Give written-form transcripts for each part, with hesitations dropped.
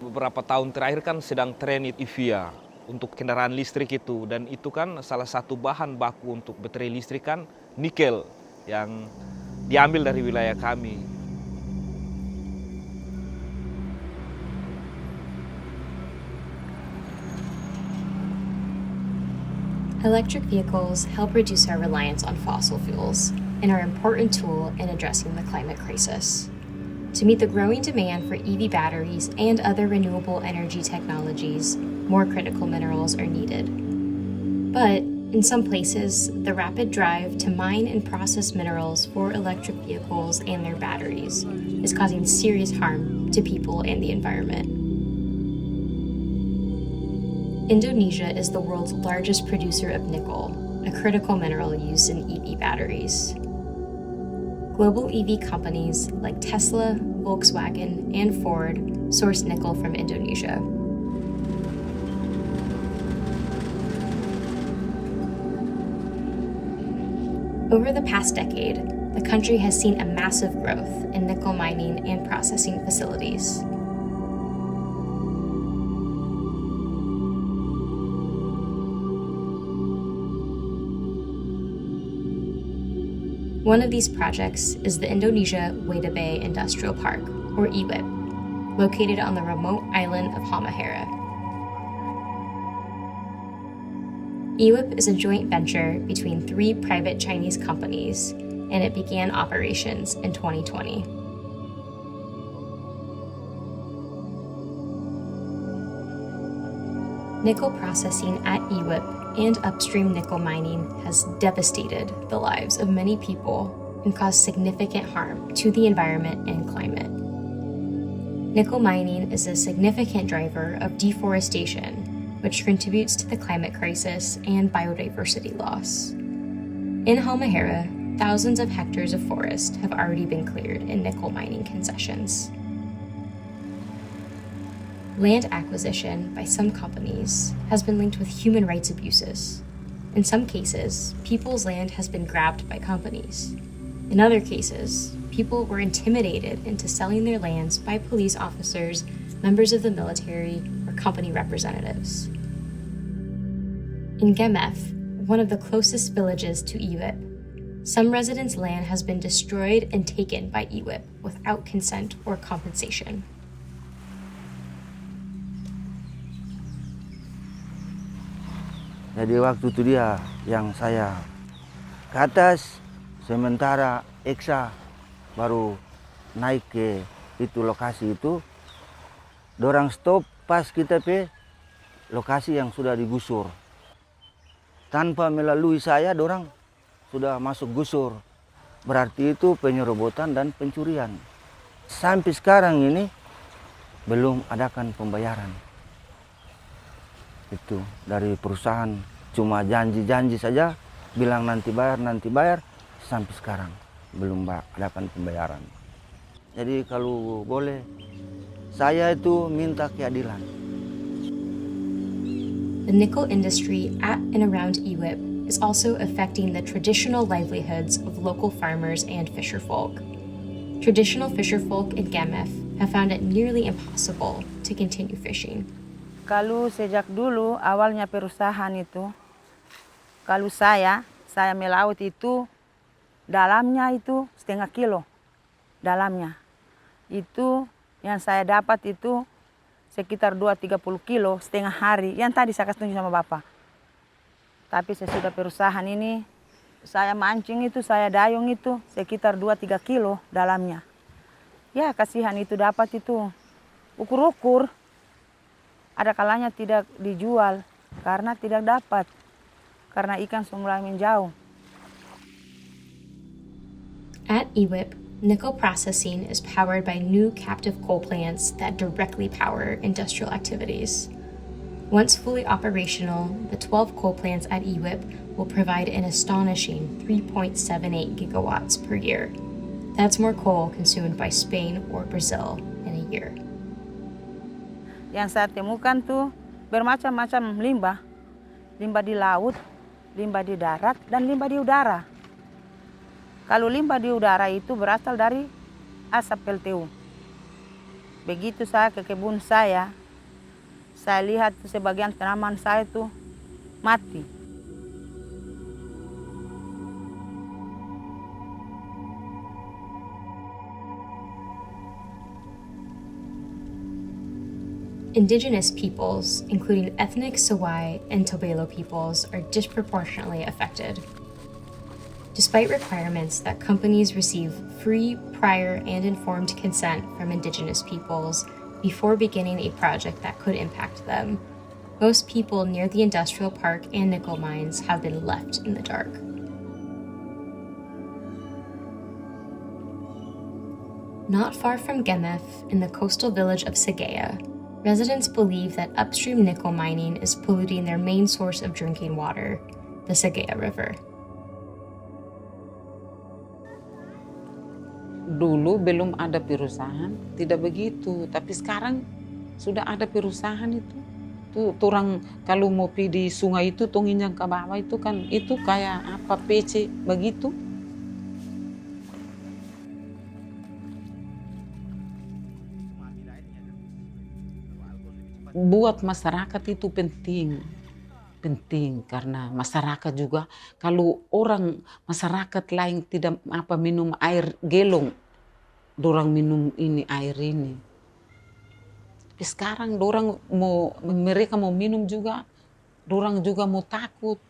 Beberapa tahun terakhir kan sedang tren EV untuk kendaraan listrik itu, dan itu kan salah satu bahan baku untuk baterai listrik kan nikel yang diambil dari wilayah kami. Electric vehicles help reduce our reliance on fossil fuels and are an important tool in addressing the climate crisis. To meet the growing demand for EV batteries and other renewable energy technologies, more critical minerals are needed. But in some places, the rapid drive to mine and process minerals for electric vehicles and their batteries is causing serious harm to people and the environment. Indonesia is the world's largest producer of nickel, a critical mineral used in EV batteries. Global EV companies like Tesla, Volkswagen, and Ford source nickel from Indonesia. Over the past decade, the country has seen a massive growth in nickel mining and processing facilities. One of these projects is the Indonesia Weda Bay Industrial Park, or IWIP, located on the remote island of Halmahera. IWIP is a joint venture between 3 private Chinese companies, and it began operations in 2020. Nickel processing at IWIP and upstream nickel mining has devastated the lives of many people and caused significant harm to the environment and climate. Nickel mining is a significant driver of deforestation, which contributes to the climate crisis and biodiversity loss. In Halmahera, thousands of hectares of forest have already been cleared in nickel mining concessions. Land acquisition by some companies has been linked with human rights abuses. In some cases, people's land has been grabbed by companies. In other cases, people were intimidated into selling their lands by police officers, members of the military, or company representatives. In Gemef, one of the closest villages to IWIP, some residents' land has been destroyed and taken by IWIP without consent or compensation. Jadi waktu itu dia yang saya ke atas, sementara Eksa baru naik ke itu lokasi itu, dorang stop pas kita pe lokasi yang sudah digusur. Tanpa melalui saya, dorang sudah masuk gusur. Berarti itu penyerobotan dan pencurian. Sampai sekarang ini belum adakan pembayaran. Itu dari perusahaan cuma janji-janji saja, bilang nanti bayar, sampai sekarang belum adakan pembayaran. Jadi kalau boleh, saya itu minta keadilan. The nickel industry at and around IWIP is also affecting the traditional livelihoods of local farmers and fisherfolk. Traditional fisherfolk in Gemef have found it nearly impossible to continue fishing. Kalau sejak dulu awalnya perusahaan itu, kalau saya melaut itu dalamnya itu 0,5 kilo dalamnya. Itu yang saya dapat itu sekitar 2-30 kilo setengah hari. Yang tadi saya kasih tunjuk sama Bapak. Tapi sesudah perusahaan ini, saya mancing itu, saya dayung itu sekitar 2-3 kilo dalamnya. Ya kasihan itu dapat itu ukur-ukur. Ada kalanya tidak dijual karena tidak dapat, karena ikan mulai menjauh. At IWIP, nickel processing is powered by new captive coal plants that directly power industrial activities. Once fully operational, the 12 coal plants at IWIP will provide an astonishing 3.78 gigawatts per year. That's more coal consumed by Spain or Brazil in a year. Yang saya temukan tuh bermacam-macam limbah. Limbah di laut, limbah di darat, dan limbah di udara. Kalau limbah di udara itu berasal dari asap PLTU. Begitu saya ke kebun saya lihat sebagian tanaman saya tuh mati. Indigenous peoples, including ethnic Sawai and Tobelo peoples, are disproportionately affected. Despite requirements that companies receive free, prior, and informed consent from Indigenous peoples before beginning a project that could impact them, most people near the industrial park and nickel mines have been left in the dark. Not far from Gemeth, in the coastal village of Segea, residents believe that upstream nickel mining is polluting their main source of drinking water, the Segea River. Dulu belum ada perusahaan, tidak begitu. Tapi sekarang sudah ada perusahaan itu. Tuh orang kalau mau pergi di sungai itu, tongin yang ke bawah itu kan, itu kayak apa, PC begitu. Buat masyarakat itu penting karena masyarakat juga kalau orang masyarakat lain tidak minum air gelong, dorang minum ini air ini. Tapi sekarang mereka mau minum juga, dorang juga mau takut.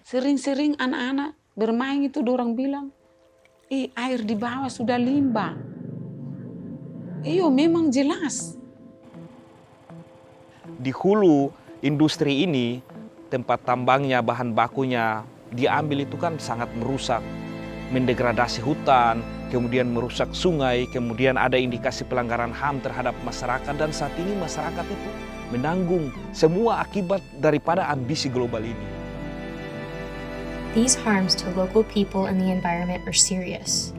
Sering-sering anak-anak bermain itu dorang bilang, air di bawah sudah limbah. Iyo memang jelas. Di hulu industri ini, tempat tambangnya, bahan bakunya diambil itu kan sangat merusak, mendegradasi hutan, kemudian merusak sungai, kemudian ada indikasi pelanggaran HAM terhadap masyarakat, dan saat ini masyarakat itu menanggung semua akibat daripada ambisi global ini. These harms to local people and the environment are serious.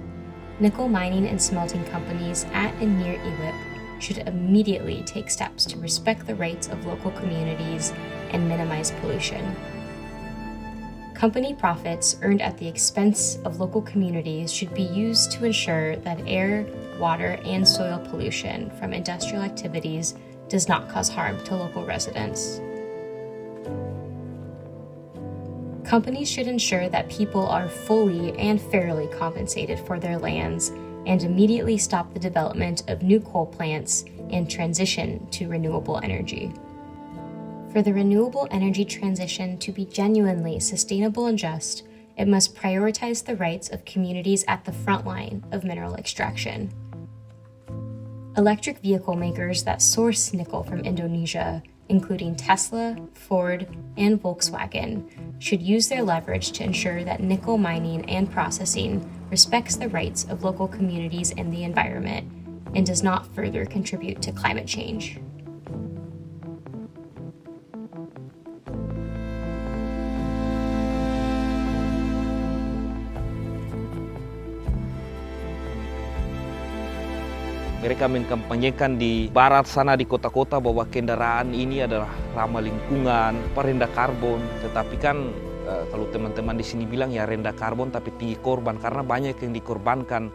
Nickel mining and smelting companies at and near Iwip should immediately take steps to respect the rights of local communities and minimize pollution. Company profits earned at the expense of local communities should be used to ensure that air, water, and soil pollution from industrial activities does not cause harm to local residents. Companies should ensure that people are fully and fairly compensated for their lands and immediately stop the development of new coal plants and transition to renewable energy. For the renewable energy transition to be genuinely sustainable and just, it must prioritize the rights of communities at the front line of mineral extraction. Electric vehicle makers that source nickel from Indonesia, including Tesla, Ford, and Volkswagen, should use their leverage to ensure that nickel mining and processing respects the rights of local communities and the environment and does not further contribute to climate change. Mereka mengkampanyekan di barat sana, di kota-kota, bahwa kendaraan ini adalah ramah lingkungan, rendah karbon. Tetapi kan kalau teman-teman di sini bilang ya rendah karbon tapi tinggi korban, karena banyak yang dikorbankan.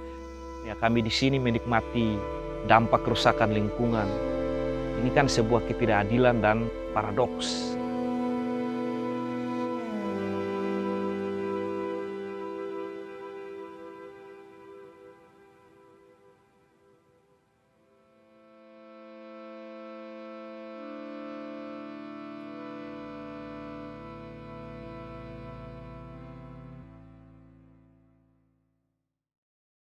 Ya, kami di sini menikmati dampak kerusakan lingkungan. Ini kan sebuah ketidakadilan dan paradoks.